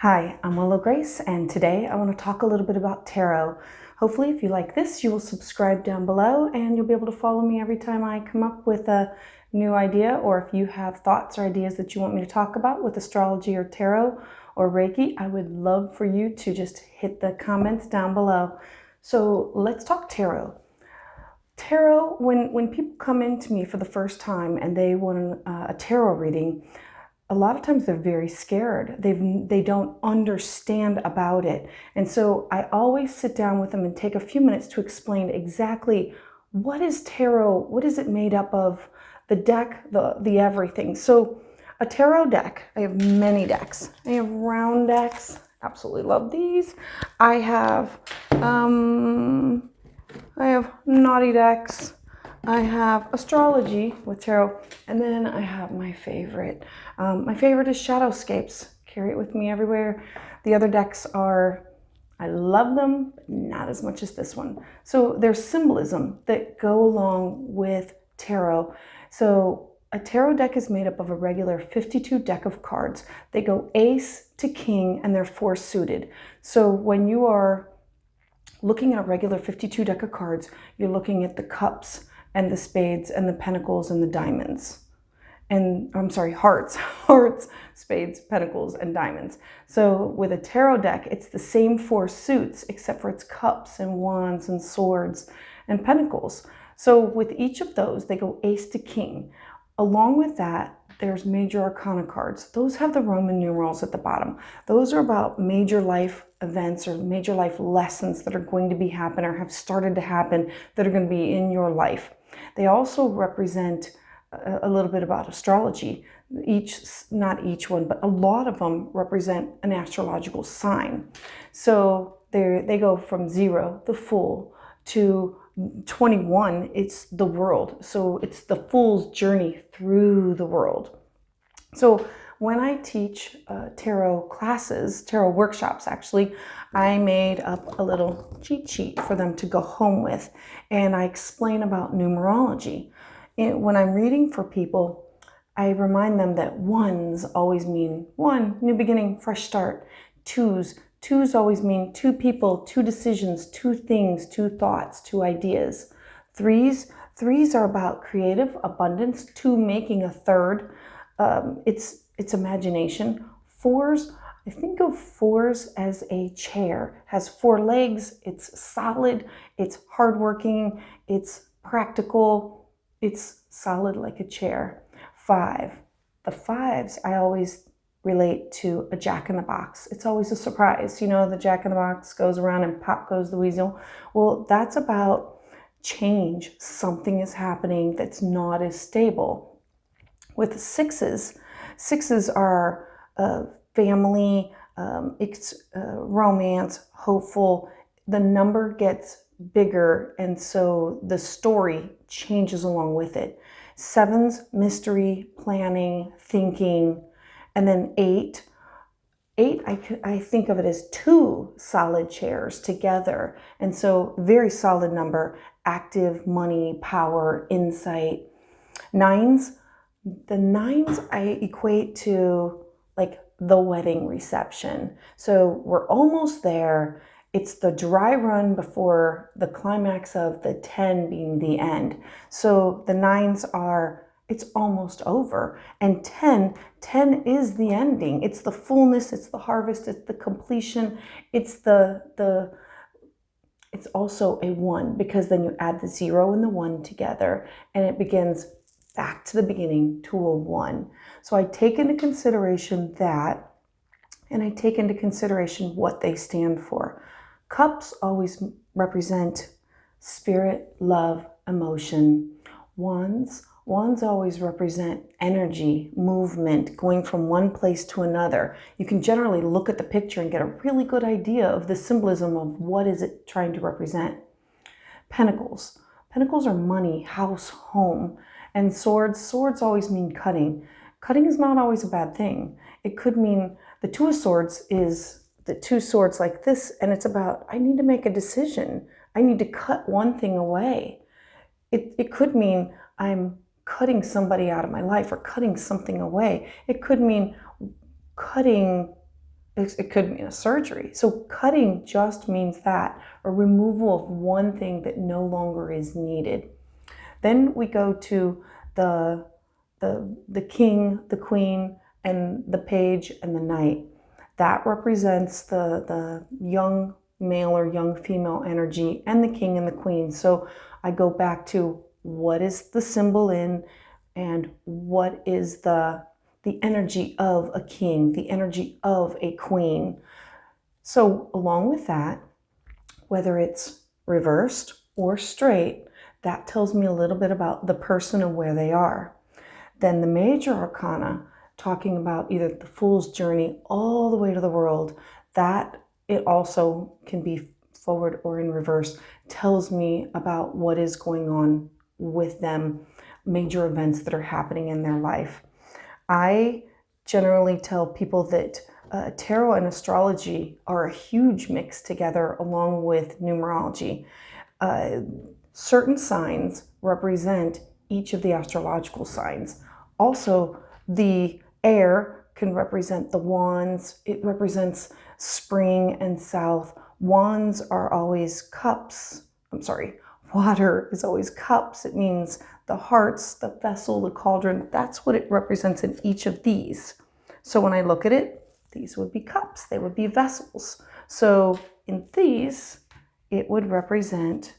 Hi, I'm Willow Grace, and today I want to talk a little bit about tarot. Hopefully, if you like this, you will subscribe down below and you'll be able to follow me every time I come up with a new idea, or if you have thoughts or ideas that you want me to talk about with astrology or tarot or Reiki, I would love for you to just hit the comments down below. So let's talk tarot. Tarot, when people come into me for the first time and they want a tarot reading, a lot of times they're very scared. They don't understand about it. And so I always sit down with them and take a few minutes to explain exactly what is tarot, what is it made up of, the deck, the everything. So a tarot deck, I have many decks. I have round decks, absolutely love these. I have naughty decks. I have astrology with tarot, and then I have my favorite. My favorite is Shadowscapes. Carry it with me everywhere. The other decks are, I love them, but not as much as this one. So there's symbolism that go along with tarot. So a tarot deck is made up of a regular 52 deck of cards. They go ace to king, and they're four suited. So when you are looking at a regular 52 deck of cards, you're looking at the cups and the spades and the pentacles and the diamonds. And I'm sorry, hearts, spades, pentacles, and diamonds. So with a tarot deck, it's the same four suits, except for it's cups and wands and swords and pentacles. So with each of those, they go ace to king. Along with that, there's major arcana cards. Those have the Roman numerals at the bottom. Those are about major life events or major life lessons that are going to be happen or have started to happen that are going to be in your life. They also represent a little bit about astrology. Not each one, but a lot of them represent an astrological sign. So they go from 0, the Fool, to 21, it's the world. So it's the Fool's journey through the world. So when I teach tarot classes, tarot workshops actually, I made up a little cheat sheet for them to go home with, and I explain about numerology. When I'm reading for people, I remind them that ones always mean one, new beginning, fresh start. Twos always mean two people, two decisions, two things, two thoughts, two ideas. Threes are about creative abundance, two making a third. It's imagination. Fours, I think of fours as a chair, has four legs, it's solid, it's hardworking, it's practical, it's solid like a chair. The fives, I always relate to a jack-in-the-box. It's always a surprise. You know, the jack-in-the-box goes around and pop goes the weasel. Well, that's about change. Something is happening that's not as stable. With sixes are family, it's romance, hopeful. The number gets bigger, and so the story changes along with it. Sevens, mystery, planning, thinking. And then eight, I think of it as two solid chairs together. And so very solid number, active, money, power, insight. The nines I equate to like the wedding reception. So we're almost there. It's the dry run before the climax of the 10 being the end. So the nines are, it's almost over. And 10 is the ending. It's the fullness, it's the harvest, it's the completion. It's it's also a 1, because then you add the 0 and the 1 together and it begins back to the beginning to a 1. So I take into consideration that, and I take into consideration what they stand for. Cups always represent spirit, love, emotion. Wands always represent energy, movement, going from one place to another. You can generally look at the picture and get a really good idea of the symbolism of what is it trying to represent. Pentacles are money, house, home. And swords always mean cutting. Cutting is not always a bad thing. It could mean the Two of Swords is the two swords like this, and it's about, I need to make a decision. I need to cut one thing away. It could mean I'm cutting somebody out of my life or cutting something away. It could mean cutting It could mean a surgery. So cutting just means that, a removal of one thing that no longer is needed. Then we go to the king, the queen, and the page and the knight. That represents the young male or young female energy, and the king and the queen. So I go back to what is the symbol in, and what is the energy of a king, the energy of a queen. So along with that, whether it's reversed or straight, that tells me a little bit about the person and where they are. Then the major arcana, talking about either the fool's journey all the way to the world, that it also can be forward or in reverse, tells me about what is going on with them, major events that are happening in their life. I generally tell people that tarot and astrology are a huge mix together along with numerology. Certain signs represent each of the astrological signs. Also, the air can represent the wands. It represents spring and south. Wands are always cups. Water is always cups. It means the hearts, the vessel, the cauldron. That's what it represents in each of these. So when I look at it, these would be cups. They would be vessels. So in these, it would represent,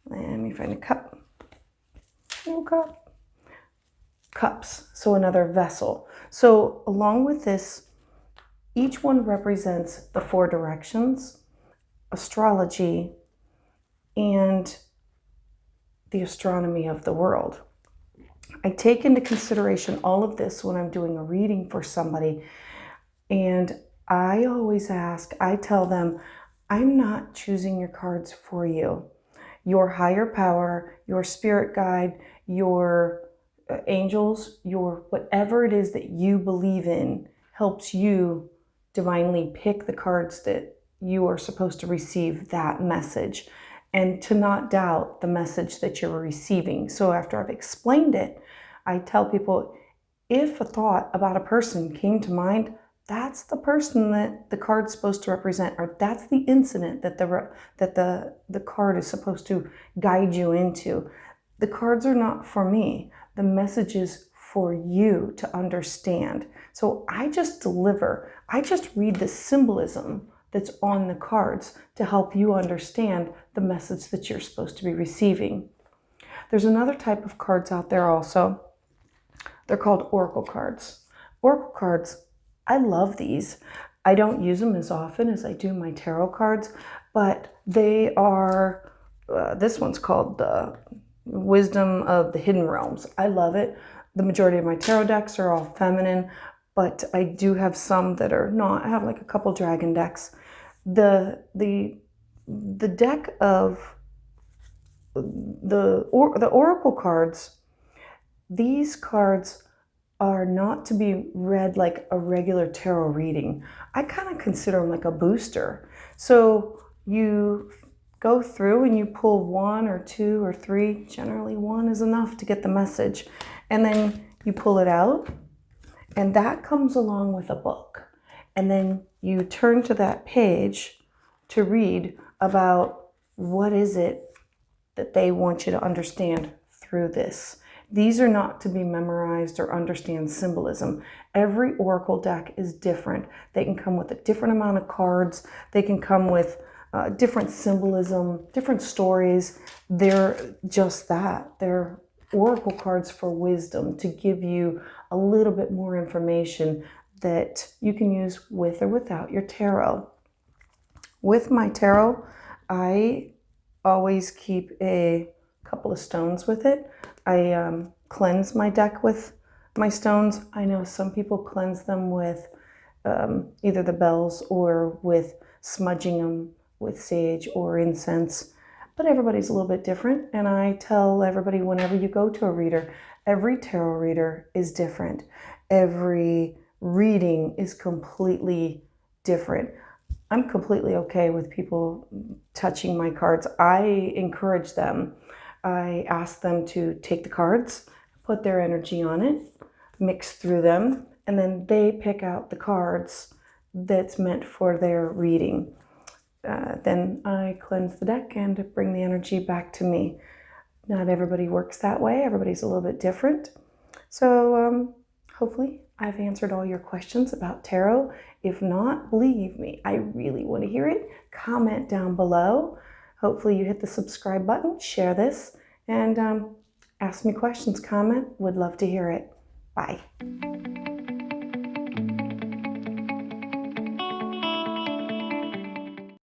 let me find a cup. No cup. Cups. So another vessel. So along with this, each one represents the four directions, astrology, and the astronomy of the world. I take into consideration all of this when I'm doing a reading for somebody, and I always ask, I tell them, I'm not choosing your cards for you. Your higher power, your spirit guide, your angels, your whatever it is that you believe in helps you divinely pick the cards that you are supposed to receive that message, and to not doubt the message that you're receiving. So after I've explained it, I tell people, if a thought about a person came to mind, that's the person that the card's supposed to represent, or that's the incident that the card is supposed to guide you into. The cards are not for me. The message is for you to understand. So I just deliver. I just read the symbolism that's on the cards to help you understand the message that you're supposed to be receiving. There's another type of cards out there also. They're called oracle cards. Oracle cards, I love these. I don't use them as often as I do my tarot cards, but they are, this one's called the Wisdom of the Hidden Realms. I love it. The majority of my tarot decks are all feminine, but I do have some that are not. I have like a couple dragon decks. The deck of the oracle cards, these cards are not to be read like a regular tarot reading. I kind of consider them like a booster. So you go through and you pull one or two or three, generally one is enough to get the message. And then you pull it out, and that comes along with a book. And then you turn to that page to read about what is it that they want you to understand through this. These are not to be memorized or understand symbolism. Every oracle deck is different. They can come with a different amount of cards. They can come with different symbolism, different stories. They're just that. They're oracle cards for wisdom, to give you a little bit more information that you can use with or without your tarot. With my tarot, I always keep a couple of stones with it. I cleanse my deck with my stones. I know some people cleanse them with either the bells or with smudging them with sage or incense, but everybody's a little bit different. And I tell everybody, whenever you go to a reader, every tarot reader is different. Every reading is completely different. I'm completely okay with people touching my cards. I encourage them. I ask them to take the cards, put their energy on it, mix through them, and then they pick out the cards that's meant for their reading. Then I cleanse the deck and bring the energy back to me. Not everybody works that way. Everybody's a little bit different. So hopefully I've answered all your questions about tarot. If not, believe me, I really want to hear it. Comment down below. Hopefully you hit the subscribe button, share this, and ask me questions, comment. Would love to hear it. Bye.